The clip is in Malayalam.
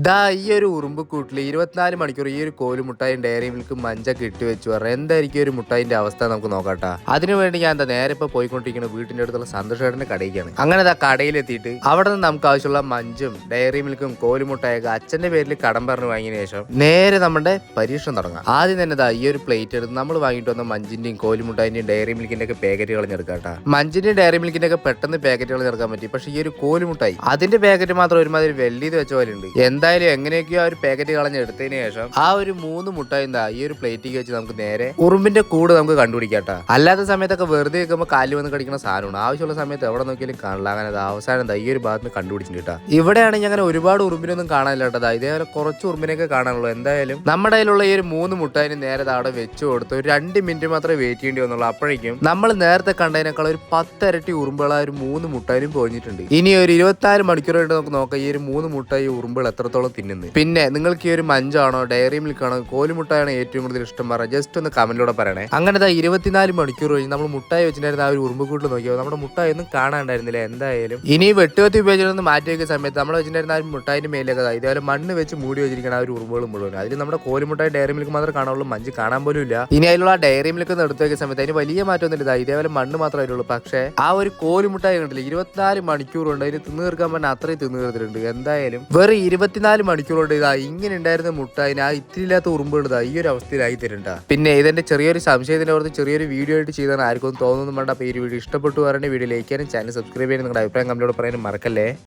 ദാ ഈ ഒരു ഉറുമ്പുകൂട്ടിൽ 24 മണിക്കൂർ ഈ ഒരു കോലുമുട്ടായും ഡയറി മിൽക്കും മഞ്ചൊക്കെ ഇട്ട് വെച്ച് പറഞ്ഞാൽ എന്തായിരിക്കും ഒരു മുട്ടായിന്റെ അവസ്ഥ നമുക്ക് നോക്കാട്ടാ. അതിനുവേണ്ടി ഞാൻ എന്താ നേരെ ഇപ്പൊ പോയിക്കൊണ്ടിരിക്കുന്ന വീട്ടിന്റെ അടുത്തുള്ള സന്തോഷേട്ടന്റെ കടയിലേക്കാണ്. അങ്ങനെ ദാ കടയിലെത്തിയിട്ട് അവിടെ നിന്ന് നമുക്ക് ആവശ്യമുള്ള മഞ്ചും ഡയറി മിൽക്കും കോലുമുട്ടായൊക്കെ അച്ഛന്റെ പേരിൽ കടം പറഞ്ഞു വാങ്ങിയതിനു ശേഷം നേരെ നമ്മുടെ പരീക്ഷണം തുടങ്ങാം. ആദ്യം തന്നെ ദാ ഈ ഒരു പ്ലേറ്റ് എടുത്ത് നമ്മൾ വാങ്ങിയിട്ട് വന്ന മഞ്ചിന്റെയും കോലുമുട്ടായിന്റെയും ഡയറി മിൽക്കിന്റെ ഒക്കെ പാക്കറ്റ് കളഞ്ഞെടുക്കാട്ടാ. മഞ്ചിന്റെയും ഡയറി മിൽക്കിന്റെ ഒക്കെ പെട്ടെന്ന് പാക്കറ്റ് കളഞ്ഞെടുക്കാൻ പറ്റി. പക്ഷേ ഈ ഒരു കോലുമുട്ടായി അതിന്റെ പാക്കറ്റ് മാത്രം ഒരുമാതിരി വലിയത് വെച്ച പോലെ ഉണ്ട്. എന്തായാലും എങ്ങനെയൊക്കെയോ ആ ഒരു പാക്കറ്റ് കളഞ്ഞെടുത്തതിന് ശേഷം ആ ഒരു 3 മുട്ടായി എന്താ ഈ ഒരു പ്ലേറ്റിൽ വെച്ച് നമുക്ക് നേരെ ഉറുമ്പിന്റെ കൂട് നമുക്ക് കണ്ടുപിടിക്കാട്ടാ. അല്ലാത്ത സമയത്തൊക്കെ വെറുതെ വെക്കുമ്പോൾ കാലിൽ വന്ന് കടിക്കുന്ന സാധനമാണ്. ആവശ്യമുള്ള സമയത്ത് എവിടെ നോക്കിയാലും കാണില്ല. അങ്ങനെ അവസാനം എന്താ ഈ ഒരു ഭാഗത്ത് കണ്ടുപിടിച്ചിട്ടാ. ഇവിടെയാണെങ്കിൽ അങ്ങനെ ഒരുപാട് ഉറുമ്പിനൊന്നും കാണാനില്ല കേട്ടോ. ഇതേപോലെ കുറച്ച് ഉറുമ്പിനൊക്കെ കാണാനുള്ളൂ. എന്തായാലും നമ്മുടെ കയ്യിലുള്ള ഈ ഒരു 3 മുട്ടായിന് നേരെ അവിടെ വെച്ച് കൊടുത്ത് ഒരു 2 മിനിറ്റ് മാത്രമേ വെയിറ്റ് ചെയ്യേണ്ടി വന്നുള്ളൂ. അപ്പോഴേക്കും നമ്മൾ നേരത്തെ കണ്ടതിനേക്കാൾ ഒരു 10 ഇരട്ടി ഉറുമ്പുകൾ ആ ഒരു 3 മുട്ടായിനും പോഞ്ഞിട്ടുണ്ട്. ഇനി ഒരു 24 മണിക്കൂർ ആയിട്ട് നമുക്ക് നോക്കാം ഈ ഒരു 3 മുട്ടായി ഉറുമ്പുകൾ എത്രത്തോളം തിന്നുന്നത്. പിന്നെ നിങ്ങൾക്ക് ഈ ഒരു മഞ്ചാണോ ഡയറി മിൽക്കാണോ കോലുമുട്ടായാണോ ഏറ്റവും കൂടുതൽ ഇഷ്ടം പറഞ്ഞാൽ ജസ്റ്റ് ഒന്ന് കമന്റിലൂടെ പറയണേ. അങ്ങനെ 24 മണിക്കൂർ കഴിഞ്ഞ് നമ്മൾ മുട്ടായി വെച്ചിട്ടുണ്ടായിരുന്ന ആ ഒരു ഉറുമ്പുകൂട്ടിൽ നോക്കിയോ നമ്മുടെ മുട്ടായി ഒന്നും കാണാണ്ടായിരുന്നില്ല. എന്തായാലും ഇനി വെട്ടുകത്തി ഉപയോഗിച്ചൊന്ന് മാറ്റി വയ്ക്കുന്ന സമയത്ത് നമ്മൾ വെച്ചിട്ടുണ്ടായിരുന്ന ആ ഒരു മുട്ടായിന്റെ മേലൊക്കെ ഇതേപോലെ മണ്ണ് വെച്ച് മൂടി വെച്ചിരിക്കുന്ന ആ ഒരു ഉറുമ്പുകൾ മുഴുവൻ അതിൽ നമ്മുടെ കോലുമുട്ടായി ഡയറി മിൽക്ക് മാത്രമേ കാണാനുള്ളൂ. മഞ്ച് കാണാൻ പോലും ഇല്ല. ഇനി അതിലുള്ള ആ ഡയറി മിൽക്ക് ഒന്ന് എടുത്തു വയ്ക്കുന്ന സമയത്ത് അതിന് വലിയ മാറ്റമൊന്നും ഇല്ല. ഇതേപോലെ മണ്ണ് മാത്രമേ അതിലുള്ളൂ. പക്ഷേ ആ ഒരു കോലുമുട്ടായി കണ്ടില്ല 24 മണിക്കൂർ കൊണ്ട് അതിന് തിന്നു തീർക്കാൻ പറഞ്ഞാൽ അത്രയും തിന്നു തീർത്തിട്ടുണ്ട്. എന്തായാലും വെറും 24 മണിക്കൂർ കൊണ്ട് ഇങ്ങനെ ഉണ്ടായിരുന്ന മുട്ടായിന് ആ ഇത്തിരിയില്ലാത്ത ഉറുമ്പുകൾ ഈ ഒരു അവസ്ഥയിലായി തരുന്നുണ്ട്. പിന്നെ ഇതിന്റെ ചെറിയൊരു സംശയത്തിന്റെ പുറത്ത് ചെറിയൊരു വീഡിയോ ആയിട്ട് ചെയ്താൽ ആർക്കും തോന്നുന്നു വേണ്ട. അപ്പോൾ ഈ വീഡിയോ ഇഷ്ടപ്പെട്ടു പറഞ്ഞ വീഡിയോ ലൈക്ക് ചെയ്യാനും ചാനൽ സബ്സ്ക്രൈബ് ചെയ്യാനും നിങ്ങളുടെ അഭിപ്രായം കമന്റിലൂടെ പറയാനും മറക്കല്ലേ.